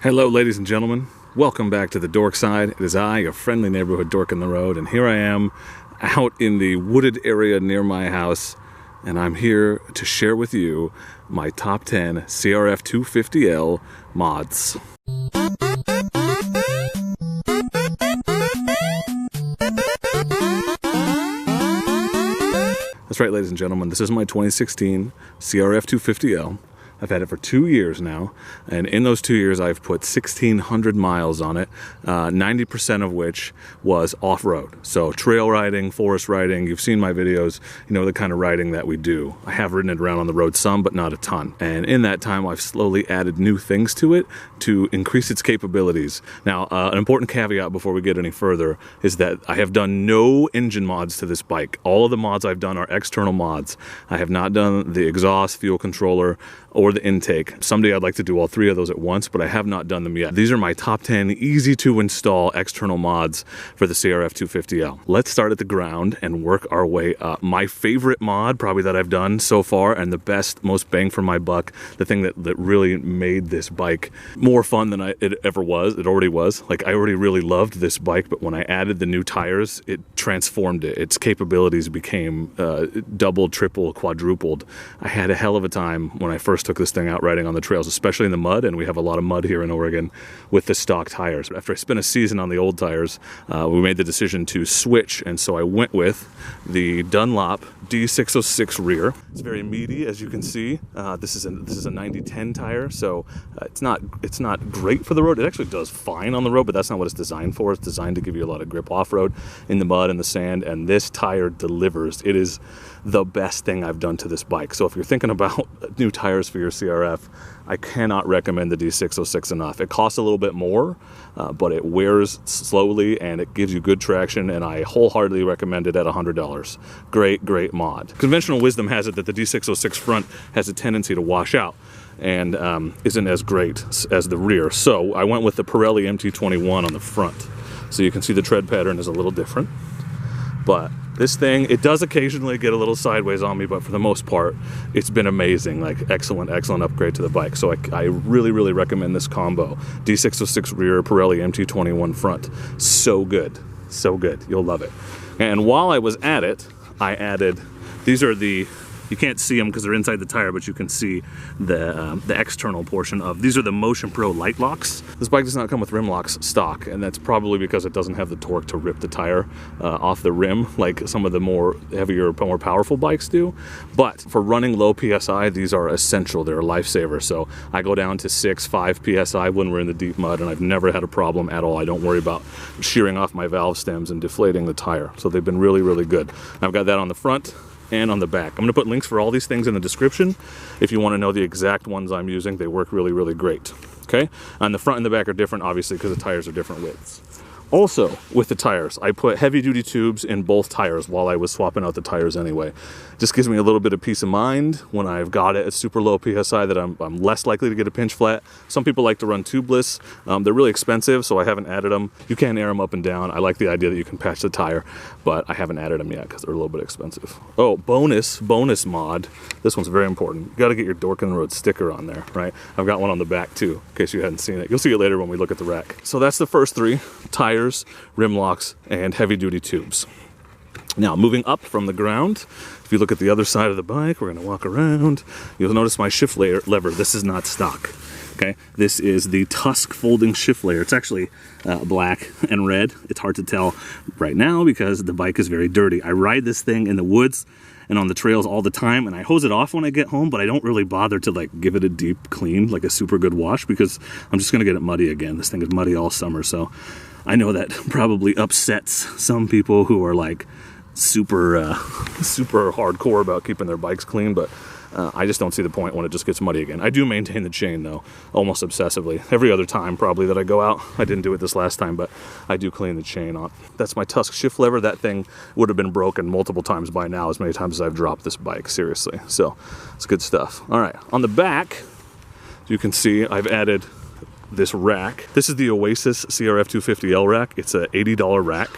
Hello ladies and gentlemen, welcome back to the Dork Side. It is I, your friendly neighborhood dork in the road, and here I am out in the wooded area near my house, and I'm here to share with you my top 10 CRF 250L mods. That's right, ladies and gentlemen, this is my 2016 CRF 250L. I've had it for 2 years now, and in those 2 years I've put 1,600 miles on it, 90% of which was off-road. So trail riding, forest riding, you've seen my videos, you know the kind of riding that we do. I have ridden it around on the road some, but not a ton. And in that time I've slowly added new things to it to increase its capabilities. Now, an important caveat before we get any further is that I have done no engine mods to this bike. All of the mods I've done are external mods. I have not done the exhaust, fuel controller, or the intake. Someday I'd like to do all three of those at once, but I have not done them yet. These are my top 10 easy to install external mods for the CRF 250L. Let's start at the ground and work our way up. My favorite mod probably that I've done so far, and the best, most bang for my buck, the thing that really made this bike more fun than it ever was. It already was. Like, I already really loved this bike, but when I added the new tires, it transformed it. Its capabilities became double, triple, quadrupled. I had a hell of a time when I first took this thing out riding on the trails, especially in the mud, and we have a lot of mud here in Oregon with the stock tires. After I spent a season on the old tires, we made the decision to switch, and so I went with the Dunlop D606 rear. It's very meaty, as you can see. This is a 90-10 tire, so it's not great for the road. It actually does fine on the road, but that's not what it's designed for. It's designed to give you a lot of grip off-road in the mud and the sand, and this tire delivers. It is the best thing I've done to this bike. So if you're thinking about new tires for your CRF, I cannot recommend the D606 enough. It costs a little bit more, but it wears slowly and it gives you good traction, and I wholeheartedly recommend it at $100. Great mod. Conventional wisdom has it that the D606 front has a tendency to wash out and isn't as great as the rear. So I went with the Pirelli MT21 on the front. So you can see the tread pattern is a little different, but this thing, it does occasionally get a little sideways on me, but for the most part, it's been amazing. Like, excellent upgrade to the bike. So I really recommend this combo. D606 rear, Pirelli MT21 front. So good. You'll love it. And while I was at it, I added, these are the, you can't see them because they're inside the tire, but you can see the external portion of, these are the Motion Pro LiteLocs. This bike does not come with rim locks stock, and that's probably because it doesn't have the torque to rip the tire off the rim like some of the more heavier, more powerful bikes do. But for running low PSI, these are essential. They're a lifesaver. So I go down to 5 PSI when we're in the deep mud, and I've never had a problem at all. I don't worry about shearing off my valve stems and deflating the tire. So they've been really good. I've got that on the front and on the back. I'm going to put links for all these things in the description if you want to know the exact ones I'm using. They work really great. Okay? And the front and the back are different, obviously, because the tires are different widths. Also, with the tires, I put heavy-duty tubes in both tires while I was swapping out the tires anyway. Just gives me a little bit of peace of mind when I've got it at super low PSI that I'm less likely to get a pinch flat. Some people like to run tubeless. They're really expensive, so I haven't added them. You can air them up and down. I like the idea that you can patch the tire, but I haven't added them yet because they're a little bit expensive. Oh, bonus mod. This one's very important. You got to get your Dork in the Road sticker on there, right? I've got one on the back too, in case you hadn't seen it. You'll see it later when we look at the rack. So that's the first three: tires, rim locks, and heavy-duty tubes. Now, moving up from the ground, if you look at the other side of the bike, we're going to walk around. You'll notice my shift lever. This is not stock. Okay, this is the Tusk folding shift layer. It's actually black and red. It's hard to tell right now because the bike is very dirty. I ride this thing in the woods and on the trails all the time, and I hose it off when I get home, but I don't really bother to like give it a deep clean, like a super good wash, because I'm just going to get it muddy again. This thing is muddy all summer, so I know that probably upsets some people who are like super hardcore about keeping their bikes clean, but I just don't see the point when it just gets muddy again. I do maintain the chain though, almost obsessively. Every other time probably that I go out. I didn't do it this last time, but I do clean the chain on. That's my Tusk shift lever. That thing would have been broken multiple times by now, as many times as I've dropped this bike, seriously. So it's good stuff. All right, on the back, you can see I've added this rack. This is the Oasis CRF 250L rack. It's an $80 rack.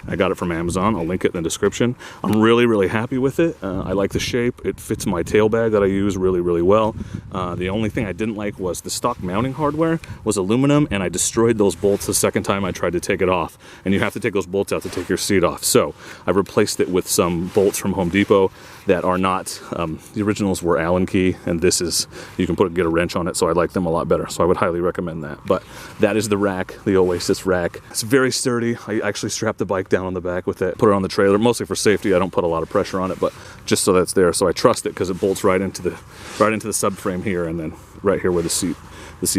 I got it from Amazon. I'll link it in the description. I'm really, really happy with it. I like the shape. It fits my tail bag that I use really, really well. The only thing I didn't like was the stock mounting hardware was aluminum, and I destroyed those bolts the second time I tried to take it off. And you have to take those bolts out to take your seat off. So I replaced it with some bolts from Home Depot that are not, the originals were Allen key, and this is, you can get a wrench on it, so I like them a lot better. So I would highly recommend that. But that is the rack, the Oasis rack. It's very sturdy. I actually strapped the bike down on the back with it, put it on the trailer, mostly for safety. I don't put a lot of pressure on it, but just so that's there. So I trust it because it bolts right into the subframe here, and then right here where the seat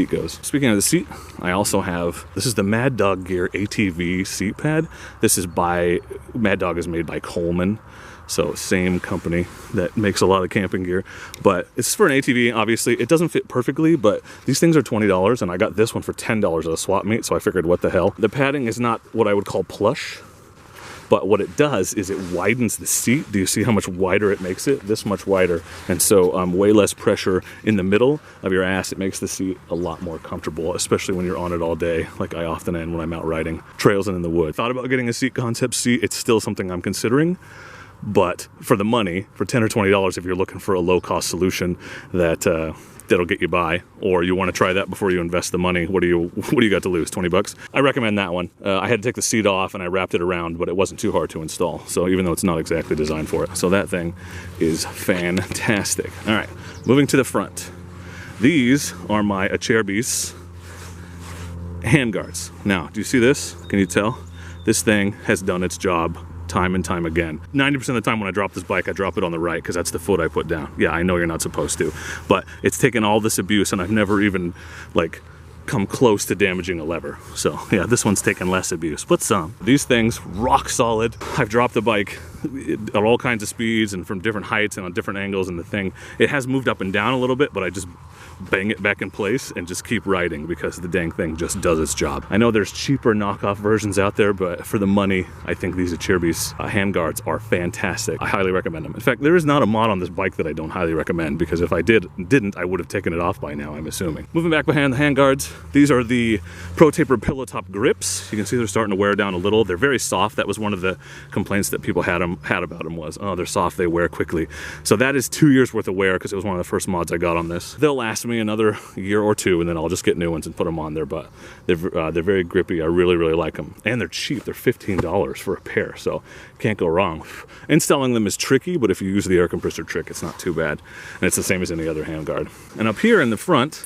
goes. Speaking of the seat, I also have, this is the Mad Dog Gear ATV seat pad. This is Mad Dog is made by Coleman. So same company that makes a lot of camping gear, but it's for an ATV. Obviously it doesn't fit perfectly, but these things are $20 and I got this one for $10 at a swap meet. So I figured, what the hell? The padding is not what I would call plush, but what it does is it widens the seat. Do you see how much wider it makes it? This much wider. And so way less pressure in the middle of your ass. It makes the seat a lot more comfortable, especially when you're on it all day, like I often am when I'm out riding trails and in the woods. Thought about getting a seat concept seat. It's still something I'm considering. But for the money, for $10 or $20, if you're looking for a low-cost solution that'll get you by, or you want to try that before you invest the money, what do you got to lose? 20 bucks? I recommend that one. I had to take the seat off and I wrapped it around, but it wasn't too hard to install. So even though it's not exactly designed for it, so that thing is fantastic. All right, moving to the front. These are my Acerbis handguards. Now, do you see this? Can you tell? This thing has done its job time and time again. 90% of the time when I drop this bike, I drop it on the right because that's the foot I put down. Yeah, I know you're not supposed to, but it's taken all this abuse and I've never even come close to damaging a lever. So yeah, this one's taken less abuse, but some. These things, rock solid. I've dropped the bike at all kinds of speeds and from different heights and on different angles, and the thing, it has moved up and down a little bit, but I just bang it back in place and just keep riding because the dang thing just does its job. I know there's cheaper knockoff versions out there, but for the money, I think these Acerbis handguards are fantastic. I highly recommend them. In fact, there is not a mod on this bike that I don't highly recommend, because if I didn't, I would have taken it off by now, I'm assuming. Moving back behind the handguards, these are the Pro Taper pillow top grips. You can see they're starting to wear down a little. They're very soft. That was one of the complaints that people had about them was, oh, they're soft, they wear quickly. So that is 2 years worth of wear because it was one of the first mods I got on this. They'll last me another year or two, and then I'll just get new ones and put them on there, but they're very grippy. I really, really like them. And they're cheap. They're $15 for a pair, so can't go wrong. Installing them is tricky, but if you use the air compressor trick, it's not too bad. And it's the same as any other handguard. And up here in the front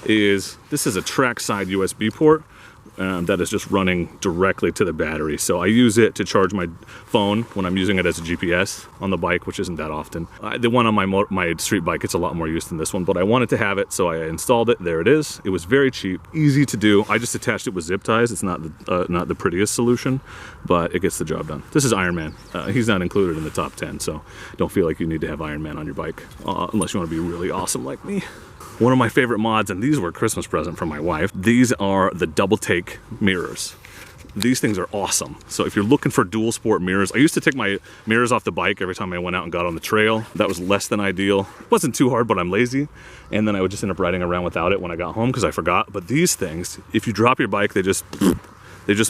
this is a trackside USB port. That is just running directly to the battery. So I use it to charge my phone when I'm using it as a GPS on the bike, which isn't that often. The one on my street bike, it's a lot more use than this one, but I wanted to have it, so I installed it. There it is. It was very cheap, easy to do. I just attached it with zip ties. It's not the prettiest solution, but it gets the job done. This is Iron Man. He's not included in the top 10, so don't feel like you need to have Iron Man on your bike, unless you want to be really awesome like me. One of my favorite mods, and these were a Christmas present from my wife, these are the double take mirrors. These things are awesome. So if you're looking for dual sport mirrors, I used to take my mirrors off the bike every time I went out and got on the trail. That was less than ideal. It wasn't too hard, but I'm lazy. And then I would just end up riding around without it when I got home because I forgot. But these things, if you drop your bike, they just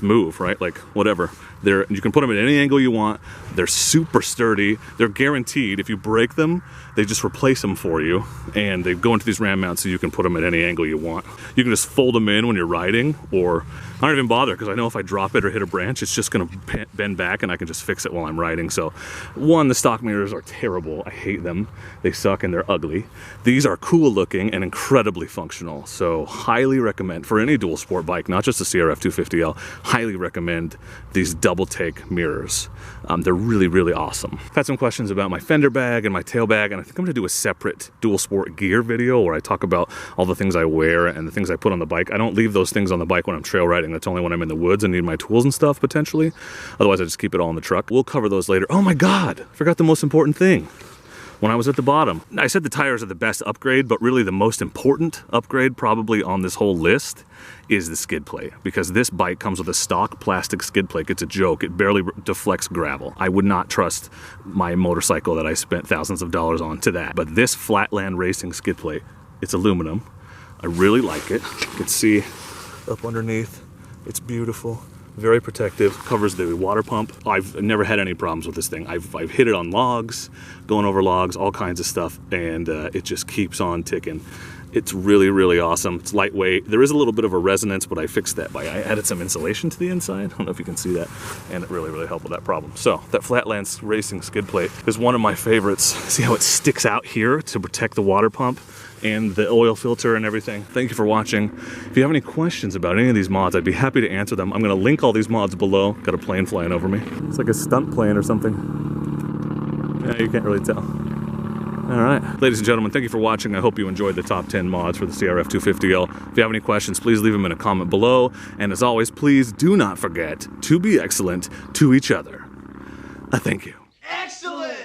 move, right? Like whatever. You can put them at any angle you want. They're super sturdy. They're guaranteed. If you break them, they just replace them for you, and they go into these ram mounts so you can put them at any angle you want. You can just fold them in when you're riding, or I don't even bother because I know if I drop it or hit a branch, it's just gonna bend back and I can just fix it while I'm riding. So one, the stock mirrors are terrible. I hate them. They suck and they're ugly. These are cool looking and incredibly functional. So highly recommend for any dual sport bike, not just the CRF 250L, highly recommend these double take mirrors. They're really, really awesome. I've had some questions about my fender bag and my tail bag, and I think I'm gonna do a separate dual sport gear video where I talk about all the things I wear and the things I put on the bike. I don't leave those things on the bike when I'm trail riding. That's only when I'm in the woods and need my tools and stuff potentially. Otherwise I just keep it all in the truck. We'll cover those later. Oh my God, I forgot the most important thing. When I was at the bottom, I said the tires are the best upgrade, but really the most important upgrade probably on this whole list is the skid plate, because this bike comes with a stock plastic skid plate. It's a joke. It barely deflects gravel. I would not trust my motorcycle that I spent thousands of dollars on to that. But this Flatland Racing skid plate, it's aluminum. I really like it. You can see up underneath, it's beautiful. Very protective, covers the water pump. I've never had any problems with this thing. I've hit it on logs, going over logs, all kinds of stuff, and it just keeps on ticking. It's really, really awesome. It's lightweight. There is a little bit of a resonance, but I fixed that by, I added some insulation to the inside. I don't know if you can see that, and it really, really helped with that problem. So that Flatlands Racing skid plate is one of my favorites. See how it sticks out here to protect the water pump and the oil filter and everything. Thank you for watching. If you have any questions about any of these mods, I'd be happy to answer them. I'm gonna link all these mods below. Got a plane flying over me. It's like a stunt plane or something. Yeah, you can't really tell. All right, ladies and gentlemen, thank you for watching. I hope you enjoyed the top 10 mods for the CRF 250L. If you have any questions, please leave them in a comment below. And as always, please do not forget to be excellent to each other. Thank you. Excellent!